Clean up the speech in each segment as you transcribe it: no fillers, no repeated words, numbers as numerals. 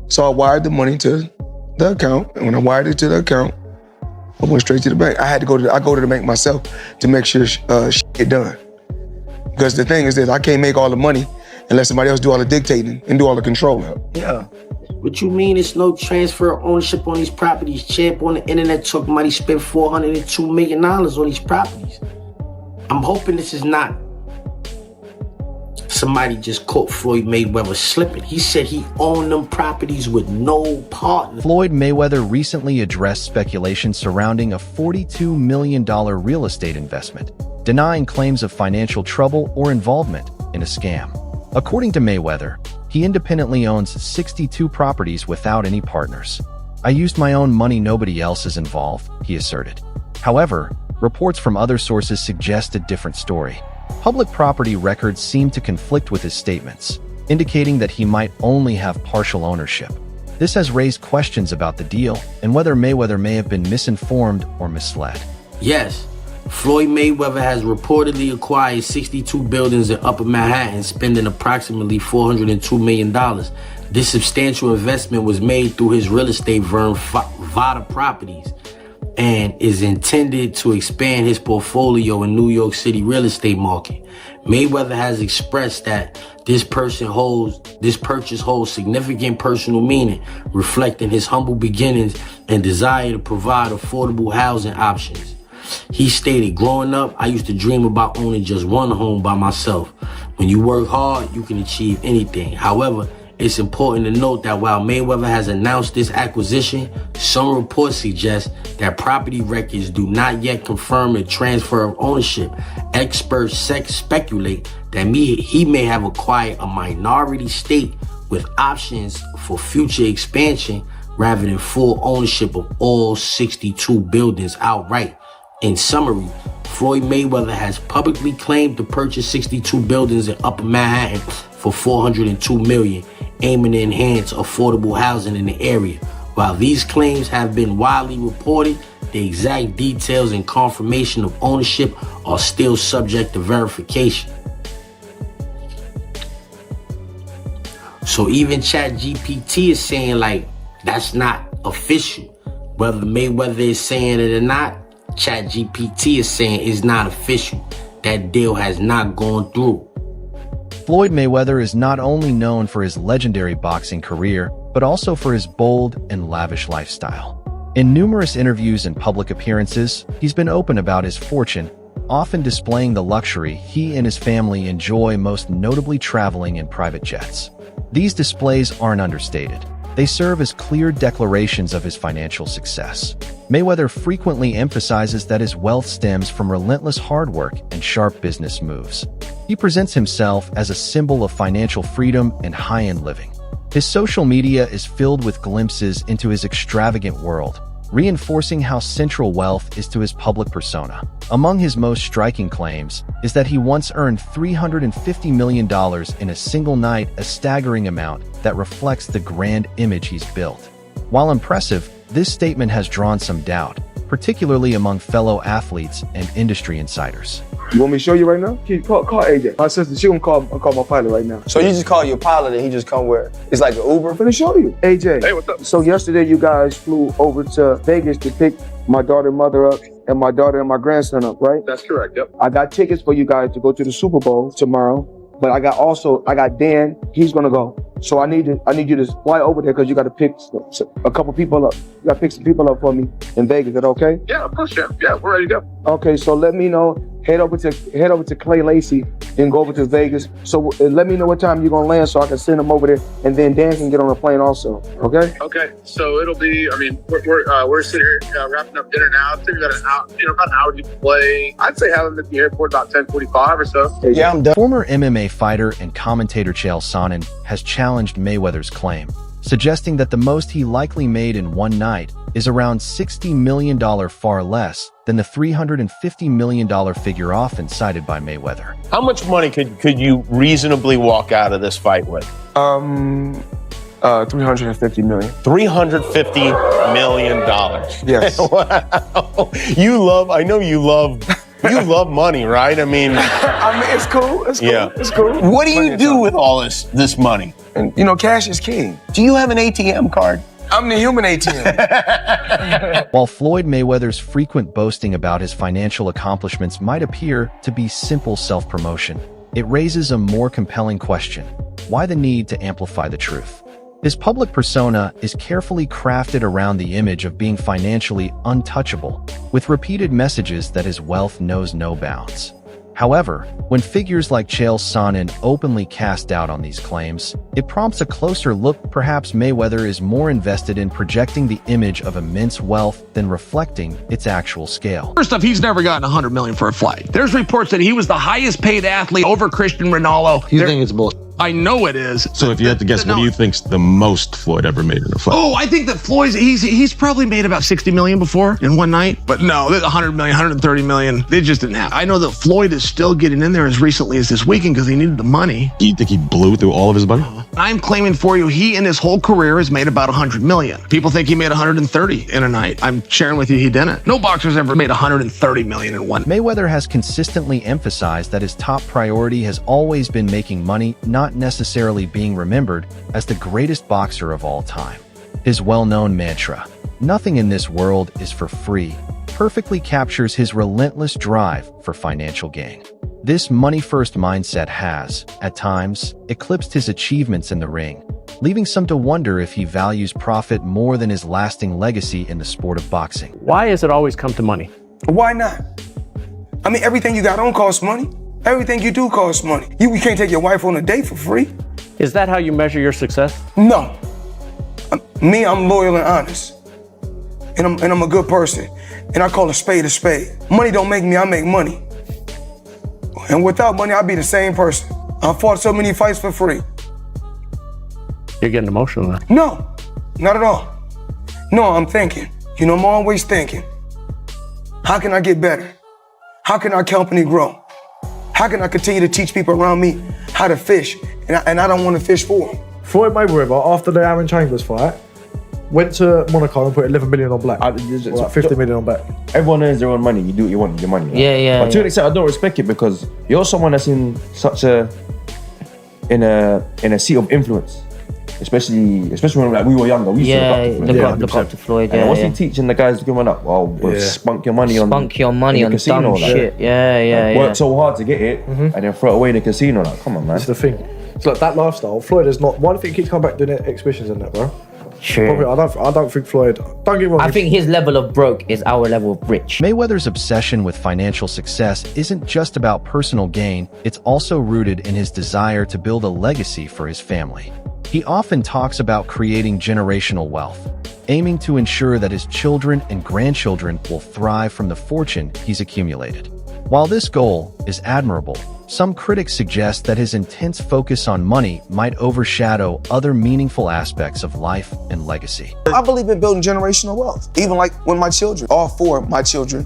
So I wired the money to the account, and when I wired it to the account, I went straight to the bank. I go to the bank myself to make sure shit get done. Because the thing is that I can't make all the money unless somebody else do all the dictating and do all the controlling. Yeah. What you mean it's no transfer of ownership on these properties? Champ on the internet talking about he spent $402 million on these properties. I'm hoping this is not somebody just caught Floyd Mayweather slipping. He said he owned them properties with no partner. Floyd Mayweather recently addressed speculation surrounding a $42 million real estate investment, denying claims of financial trouble or involvement in a scam. According to Mayweather, he independently owns 62 properties without any partners. "I used my own money, nobody else is involved," he asserted. However, reports from other sources suggest a different story. Public property records seem to conflict with his statements, indicating that he might only have partial ownership. This has raised questions about the deal and whether Mayweather may have been misinformed or misled. Yes, Floyd Mayweather has reportedly acquired 62 buildings in Upper Manhattan, spending approximately $402 million. This substantial investment was made through his real estate firm, Vada Properties, and is intended to expand his portfolio in New York City real estate market. Mayweather has expressed that this purchase holds significant personal meaning, reflecting his humble beginnings and desire to provide affordable housing options. He stated, "Growing up, I used to dream about owning just one home by myself. When you work hard, you can achieve anything. However, it's important to note that while Mayweather has announced this acquisition, some reports suggest that property records do not yet confirm a transfer of ownership. Experts speculate that he may have acquired a minority stake with options for future expansion rather than full ownership of all 62 buildings outright." In summary, Floyd Mayweather has publicly claimed to purchase 62 buildings in Upper Manhattan for $402 million, aiming to enhance affordable housing in the area. While these claims have been widely reported, the exact details and confirmation of ownership are still subject to verification. So even ChatGPT is saying, like, that's not official. Whether Mayweather is saying it or not, ChatGPT is saying it's not official. That deal has not gone through. Floyd Mayweather is not only known for his legendary boxing career, but also for his bold and lavish lifestyle. In numerous interviews and public appearances, he's been open about his fortune, often displaying the luxury he and his family enjoy, most notably traveling in private jets. These displays aren't understated. They serve as clear declarations of his financial success. Mayweather frequently emphasizes that his wealth stems from relentless hard work and sharp business moves. He presents himself as a symbol of financial freedom and high-end living. His social media is filled with glimpses into his extravagant world, reinforcing how central wealth is to his public persona. Among his most striking claims is that he once earned $350 million in a single night, a staggering amount that reflects the grand image he's built. While impressive, this statement has drawn some doubt, particularly among fellow athletes and industry insiders. You want me to show you right now? Call AJ. My sister, she gonna call my pilot right now. So you just call your pilot and he just come where? It's like an Uber? I'm finna show you. AJ. Hey, what's up? So yesterday you guys flew over to Vegas to pick my daughter and mother up and my daughter and my grandson up, right? That's correct, yep. I got tickets for you guys to go to the Super Bowl tomorrow, but I got Dan, he's gonna go. So I need you to fly over there because you gotta pick a couple people up. You gotta pick some people up for me in Vegas. Is that okay? Yeah, of course, Champ. Yeah, we're ready to go. Okay, so let me know. Head over to Clay Lacey and go over to Vegas. So let me know what time you're gonna land so I can send them over there, and then Dan can get on the plane also. Okay? Okay, so it'll be. I mean, we're sitting here wrapping up dinner now. It's about an hour. About an hour to play. I'd say have them at the airport about 10:45 or so. Yeah, I'm done. Former MMA fighter and commentator Chael Sonnen has challenged Mayweather's claim, suggesting that the most he likely made in one night is around $60 million, far less than the $350 million figure often cited by Mayweather. How much money could you reasonably walk out of this fight with? 350 million. $350 million. Yes. Wow. I know you love You love money, right? I mean, it's cool. It's cool. Yeah. It's cool. what do Money you is do fun. with all this money? And cash is king. Do you have an ATM card? I'm the human ATM. While Floyd Mayweather's frequent boasting about his financial accomplishments might appear to be simple self-promotion, it raises a more compelling question: why the need to amplify the truth? His public persona is carefully crafted around the image of being financially untouchable, with repeated messages that his wealth knows no bounds. However, when figures like Chael Sonnen openly cast doubt on these claims, it prompts a closer look. Perhaps Mayweather is more invested in projecting the image of immense wealth than reflecting its actual scale. First off, he's never gotten $100 million for a fight. There's reports that he was the highest paid athlete over Christian Ronaldo. You think it's bullshit? I know it is. So if you had to guess, what do you think's the most Floyd ever made in a fight? Oh, I think that Floyd's, he's probably made about 60 million before in one night. But no, 100 million, 130 million, they just didn't have. I know that Floyd is still getting in there as recently as this weekend because he needed the money. You think he blew through all of his money? I'm claiming for you, he in his whole career has made about 100 million. People think he made 130 in a night. I'm sharing with you, he didn't. No boxer's ever made 130 million in one. Mayweather has consistently emphasized that his top priority has always been making money, not necessarily being remembered as the greatest boxer of all time. His well-known mantra, "Nothing in this world is for free," perfectly captures his relentless drive for financial gain. This money-first mindset has, at times, eclipsed his achievements in the ring, leaving some to wonder if he values profit more than his lasting legacy in the sport of boxing. Why has it always come to money? Why not? I mean, everything you got on costs money. Everything you do costs money. You can't take your wife on a date for free. Is that how you measure your success? No. I'm loyal and honest. And I'm a good person. And I call a spade a spade. Money don't make me, I make money. And without money, I'd be the same person. I fought so many fights for free. You're getting emotional now. No, not at all. No, I'm thinking. I'm always thinking. How can I get better? How can our company grow? How can I continue to teach people around me how to fish? And I don't want to fish for them. Floyd Mayweather, after the Aaron Chambers fight, went to Monaco and put 11 million on black. 50 million on black. Everyone earns their own money. You do what you want with your money. Right? Yeah. But to an extent, I don't respect it because you're someone that's in such in a seat of influence. Especially when we were younger. We used to look up to Floyd. And what's he teaching the guys coming up? Well, spunk your money on casino, dumb shit. Work so hard to get it and then throw it away in the casino. Like, come on, man. That's the thing. It's like that lifestyle. Floyd is not. Why do you think he keeps coming back doing exhibitions and that, bro? True. Probably, I don't think Floyd. Don't get me wrong. I think his level of broke is our level of rich. Mayweather's obsession with financial success isn't just about personal gain, it's also rooted in his desire to build a legacy for his family. He often talks about creating generational wealth, aiming to ensure that his children and grandchildren will thrive from the fortune he's accumulated. While this goal is admirable, some critics suggest that his intense focus on money might overshadow other meaningful aspects of life and legacy. I believe in building generational wealth. Even like when my children, all four of my children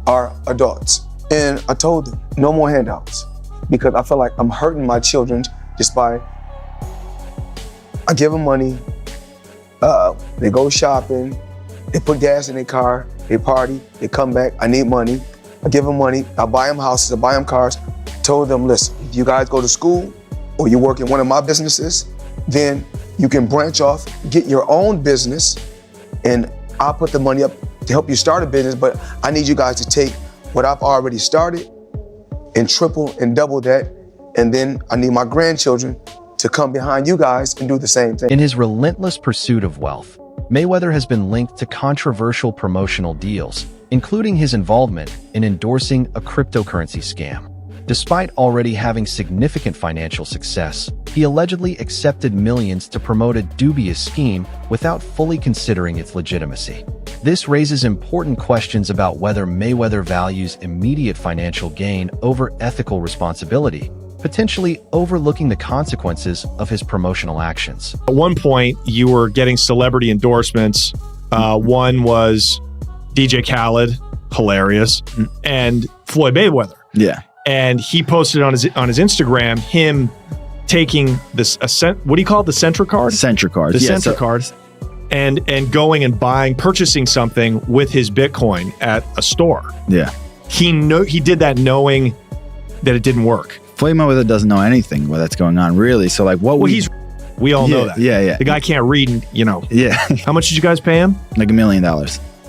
are adults. And I told them, no more handouts. Because I feel like I'm hurting my children just by, I give them money, they go shopping, they put gas in their car, they party, they come back, I need money. I give them money, I buy them houses, I buy them cars. Told them, listen, if you guys go to school or you work in one of my businesses, then you can branch off, get your own business, and I'll put the money up to help you start a business, but I need you guys to take what I've already started and triple and double that, and then I need my grandchildren to come behind you guys and do the same thing. In his relentless pursuit of wealth, Mayweather has been linked to controversial promotional deals, including his involvement in endorsing a cryptocurrency scam. Despite already having significant financial success, he allegedly accepted millions to promote a dubious scheme without fully considering its legitimacy. This raises important questions about whether Mayweather values immediate financial gain over ethical responsibility, potentially overlooking the consequences of his promotional actions. At one point, you were getting celebrity endorsements. One was DJ Khaled, hilarious, and Floyd Mayweather. Yeah. And he posted on his Instagram him taking this what do you call it? The Centra card? Centra card. The Centra cards. And going and purchasing something with his Bitcoin at a store. Yeah. he did that knowing that it didn't work. Floyd Mayweather doesn't know anything that's going on, really. So like, what? Well, we all know that. Yeah. The guy can't read, Yeah. How much did you guys pay him? Like $1 million.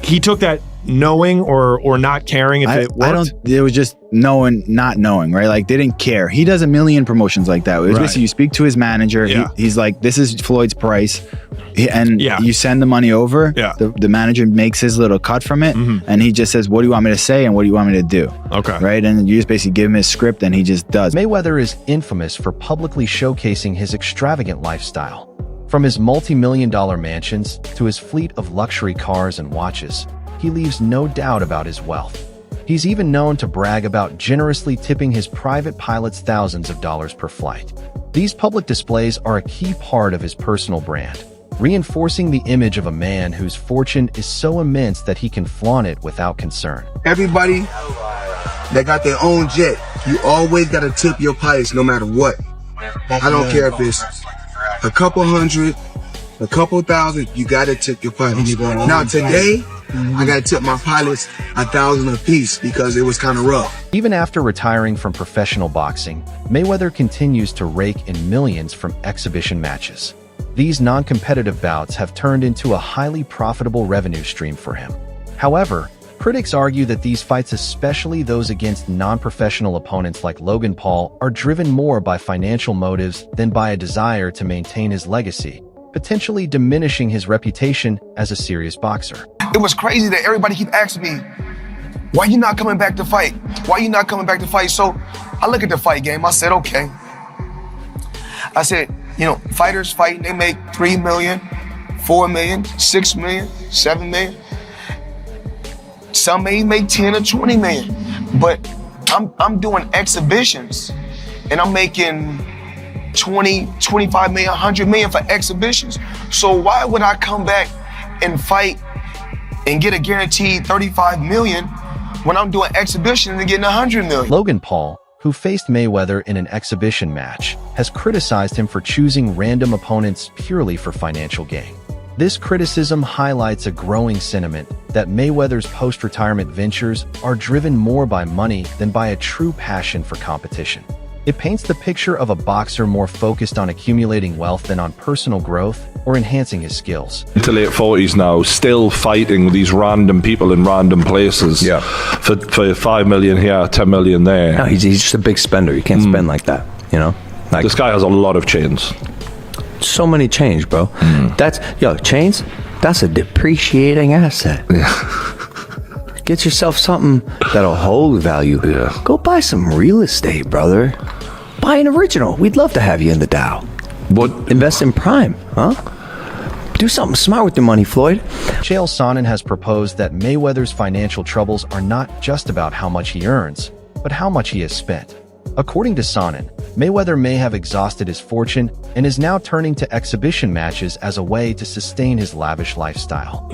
He took that knowing or not caring if it worked? It was just not knowing, right? Like they didn't care. He does a million promotions like that. It was basically you speak to his manager. Yeah. He's like, this is Floyd's price. You send the money over. Yeah. The manager makes his little cut from it. Mm-hmm. And he just says, what do you want me to say? And what do you want me to do? Okay. Right. And you just basically give him his script and he just does. Mayweather is infamous for publicly showcasing his extravagant lifestyle. From his multi-million-dollar mansions to his fleet of luxury cars and watches, he leaves no doubt about his wealth. He's even known to brag about generously tipping his private pilots thousands of dollars per flight. These public displays are a key part of his personal brand, reinforcing the image of a man whose fortune is so immense that he can flaunt it without concern. Everybody that got their own jet, you always got to tip your pilots no matter what. I don't care if it's a couple hundred, a couple thousand, you got to tip your pilots. Now today, I got to tip my pilots $1,000 a piece because it was kind of rough. Even after retiring from professional boxing, Mayweather continues to rake in millions from exhibition matches. These non-competitive bouts have turned into a highly profitable revenue stream for him. However, critics argue that these fights, especially those against non-professional opponents like Logan Paul, are driven more by financial motives than by a desire to maintain his legacy, potentially diminishing his reputation as a serious boxer. It was crazy that everybody keep asking me, why you not coming back to fight? Why you not coming back to fight? So I look at the fight game, I said, okay. I said, fighters fighting, they make $3 million, $4 million, $6 million, $7 million. Some may make 10 or 20 million, but I'm doing exhibitions and I'm making 20, 25 million, 100 million for exhibitions. So why would I come back and fight and get a guaranteed 35 million when I'm doing exhibitions and getting 100 million? Logan Paul, who faced Mayweather in an exhibition match, has criticized him for choosing random opponents purely for financial gain. This criticism highlights a growing sentiment that Mayweather's post-retirement ventures are driven more by money than by a true passion for competition. It paints the picture of a boxer more focused on accumulating wealth than on personal growth or enhancing his skills. Into late 40s now, still fighting with these random people in random places. Yeah. For 5 million here, 10 million there. No, he's just a big spender. You can't spend like that, Like, this guy has a lot of chains. So many chains, bro. Chains, that's a depreciating asset. Yeah. Get yourself something that'll hold value. Yeah. Go buy some real estate, brother. Buy an original. We'd love to have you in the Dow. Invest in Prime, huh? Do something smart with your money, Floyd. Chael Sonnen has proposed that Mayweather's financial troubles are not just about how much he earns, but how much he has spent. According to Sonnen, Mayweather may have exhausted his fortune and is now turning to exhibition matches as a way to sustain his lavish lifestyle.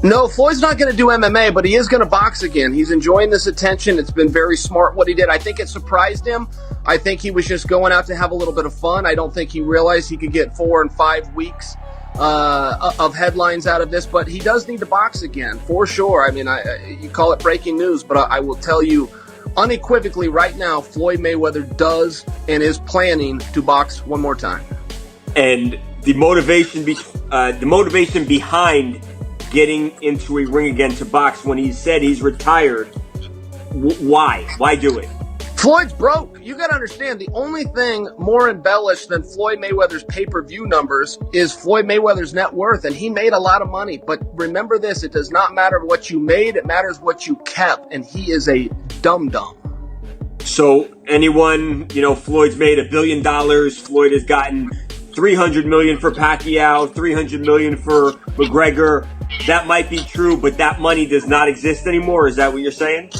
No, Floyd's not going to do MMA, but he is going to box again. He's enjoying this attention. It's been very smart what he did. I think it surprised him. I think he was just going out to have a little bit of fun. I don't think he realized he could get 4 and 5 weeks of headlines out of this, but he does need to box again, for sure. I mean, you call it breaking news, but I will tell you unequivocally right now, Floyd Mayweather does and is planning to box one more time. And the motivation behind getting into a ring again to box when he said he's retired, why? Why do it? Floyd's broke. You got to understand, the only thing more embellished than Floyd Mayweather's pay-per-view numbers is Floyd Mayweather's net worth, and he made a lot of money. But remember this, it does not matter what you made, it matters what you kept, and he is a dum-dum. So anyone, Floyd's made $1 billion, Floyd has gotten $300 million for Pacquiao, $300 million for McGregor. That might be true, but that money does not exist anymore. Is that what you're saying?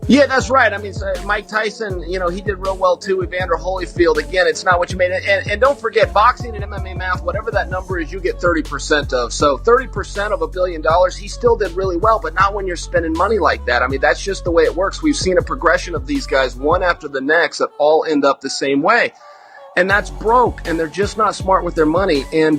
Yeah, that's right. I mean, Mike Tyson, he did real well too. Evander Holyfield, again, it's not what you made. And don't forget, boxing and MMA math, whatever that number is, you get 30% of. So 30% of $1 billion, he still did really well, but not when you're spending money like that. I mean, that's just the way it works. We've seen a progression of these guys, one after the next, that all end up the same way. And that's broke, and they're just not smart with their money. And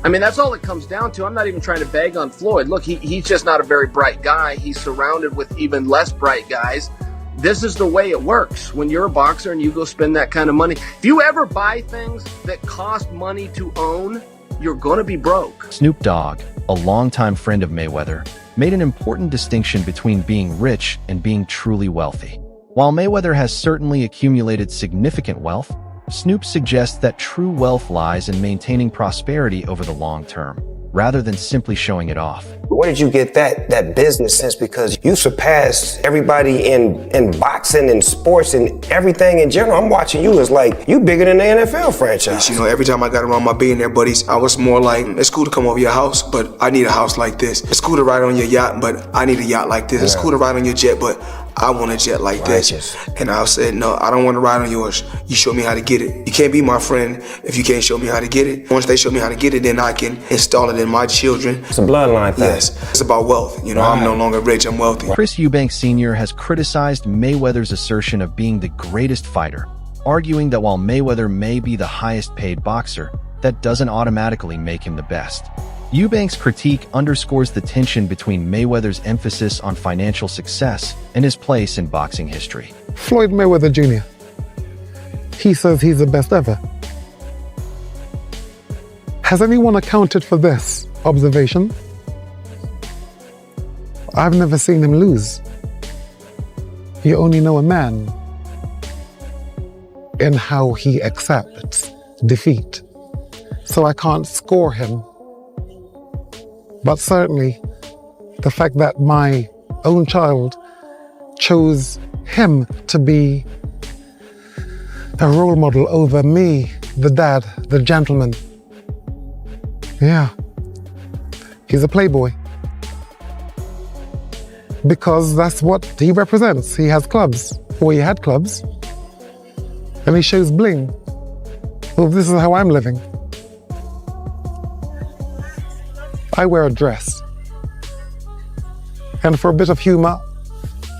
I mean, that's all it comes down to. I'm not even trying to bag on Floyd. Look, he's just not a very bright guy. He's surrounded with even less bright guys. This is the way it works when you're a boxer and you go spend that kind of money. If you ever buy things that cost money to own, you're going to be broke. Snoop Dogg, a longtime friend of Mayweather, made an important distinction between being rich and being truly wealthy. While Mayweather has certainly accumulated significant wealth, Snoop suggests that true wealth lies in maintaining prosperity over the long term, rather than simply showing it off. Where did you get that business sense? Because you surpassed everybody in boxing and sports and everything in general. I'm watching you as like, you bigger than the NFL franchise. You know, every time I got around my billionaire buddies, I was more like, it's cool to come over your house, but I need a house like this. It's cool to ride on your yacht, but I need a yacht like this. It's cool to ride on your jet, but I want a jet like this. And I said, no, I don't want to ride on yours. You show me how to get it. You can't be my friend if you can't show me how to get it. Once they show me how to get it, then I can install it in my children. It's a bloodline thing. Yes, it's about wealth. You know, I'm no longer rich, I'm wealthy. Chris Eubanks Sr. has criticized Mayweather's assertion of being the greatest fighter, arguing that while Mayweather may be the highest paid boxer, that doesn't automatically make him the best. Eubanks' critique underscores the tension between Mayweather's emphasis on financial success and his place in boxing history. Floyd Mayweather Jr., he says he's the best ever. Has anyone accounted for this observation? I've never seen him lose. You only know a man in how he accepts defeat. So I can't score him. But certainly, the fact that my own child chose him to be a role model over me, the dad, the gentleman. Yeah, he's a playboy. Because that's what he represents. He has clubs, or he had clubs, and he shows bling. Well, this is how I'm living. I wear a dress. And for a bit of humor,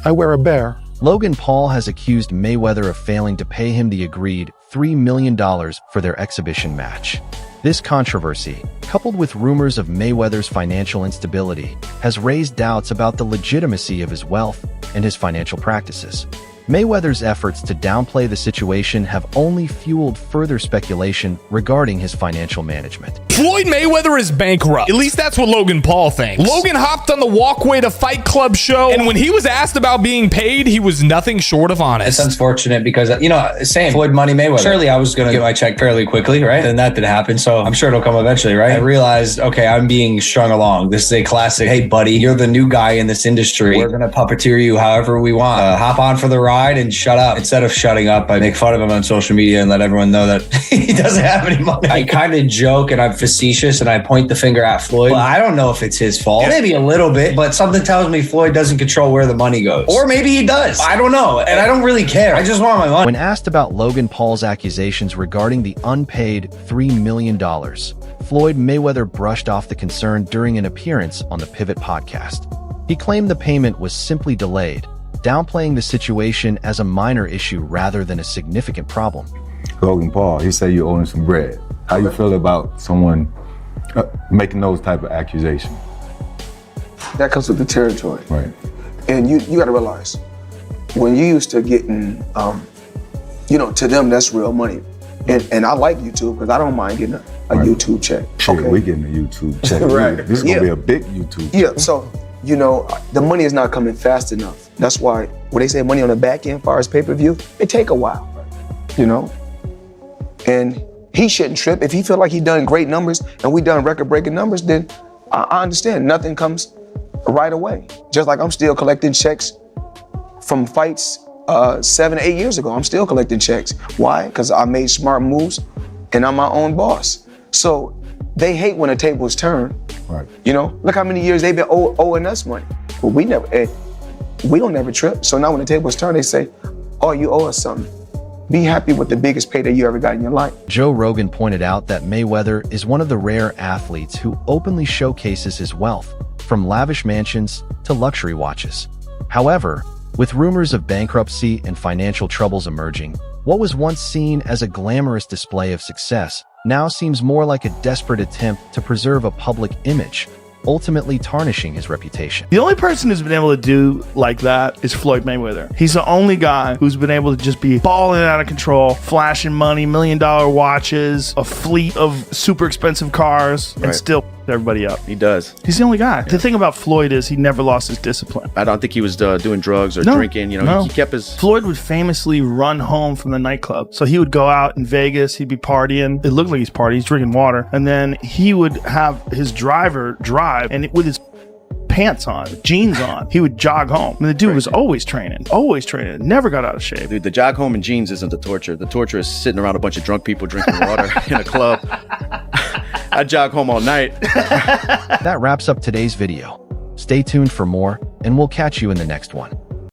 I wear a bear. Logan Paul has accused Mayweather of failing to pay him the agreed $3 million for their exhibition match. This controversy, coupled with rumors of Mayweather's financial instability, has raised doubts about the legitimacy of his wealth and his financial practices. Mayweather's efforts to downplay the situation have only fueled further speculation regarding his financial management. Floyd Mayweather is bankrupt. At least that's what Logan Paul thinks. Logan hopped on the Walkway to Fight Club show, and when he was asked about being paid, he was nothing short of honest. It's unfortunate because, you know, same Floyd Money Mayweather. Surely I was going to get my check fairly quickly, right? And that did happen, so I'm sure it'll come eventually, right? I realized, okay, I'm being strung along. This is a classic, hey, buddy, you're the new guy in this industry. We're going to puppeteer you however we want. Hop on for the ride and shut up. Instead of shutting up, I make fun of him on social media and let everyone know that he doesn't have any money. I kind of joke and I'm facetious and I point the finger at Floyd. Well, I don't know if it's his fault. Maybe a little bit, but something tells me Floyd doesn't control where the money goes. Or maybe he does. I don't know. And I don't really care. I just want my money. When asked about Logan Paul's accusations regarding the unpaid $3 million, Floyd Mayweather brushed off the concern during an appearance on the Pivot podcast. He claimed the payment was simply delayed, downplaying the situation as a minor issue rather than a significant problem. Logan Paul, he said you owe him some bread. How you feel about someone making those type of accusations? That comes with the territory. Right. And you got to realize, when you used to getting, to them, that's real money. And I like YouTube because I don't mind getting a YouTube check. Shit, we getting a YouTube check. Right. This is going to be a big YouTube check. Yeah, so, the money is not coming fast enough. That's why when they say money on the back end, as far as pay-per-view, it take a while, And he shouldn't trip. If he feel like he done great numbers and we done record-breaking numbers, then I understand. Nothing comes right away. Just like I'm still collecting checks from fights 7 or 8 years ago. I'm still collecting checks. Why? Because I made smart moves and I'm my own boss. So they hate when the tables turn. Right. Look how many years they've been owing us money. But we don't never trip. So now when the tables turn, they say, oh, you owe us something. Be happy with the biggest payday you ever got in your life. Joe Rogan pointed out that Mayweather is one of the rare athletes who openly showcases his wealth, from lavish mansions to luxury watches. However, with rumors of bankruptcy and financial troubles emerging, What was once seen as a glamorous display of success now seems more like a desperate attempt to preserve a public image, ultimately tarnishing his reputation. The only person who's been able to do like that is Floyd Mayweather. He's the only guy who's been able to just be balling out of control, flashing money, $1 million watches, a fleet of super expensive cars, and still everybody up. He does. He's the only guy. The thing about Floyd is he never lost his discipline. I don't think he was doing drugs or drinking. You know, he kept his... Floyd would famously run home from the nightclub. So he would go out in Vegas. He'd be partying. It looked like he's partying. He's drinking water. And then he would have his driver drive, and with his pants on, jeans on, he would jog home. And the dude was always training, never got out of shape. Dude, the jog home in jeans isn't the torture. The torture is sitting around a bunch of drunk people drinking water in a club. I jog home all night. That wraps up today's video. Stay tuned for more, and we'll catch you in the next one.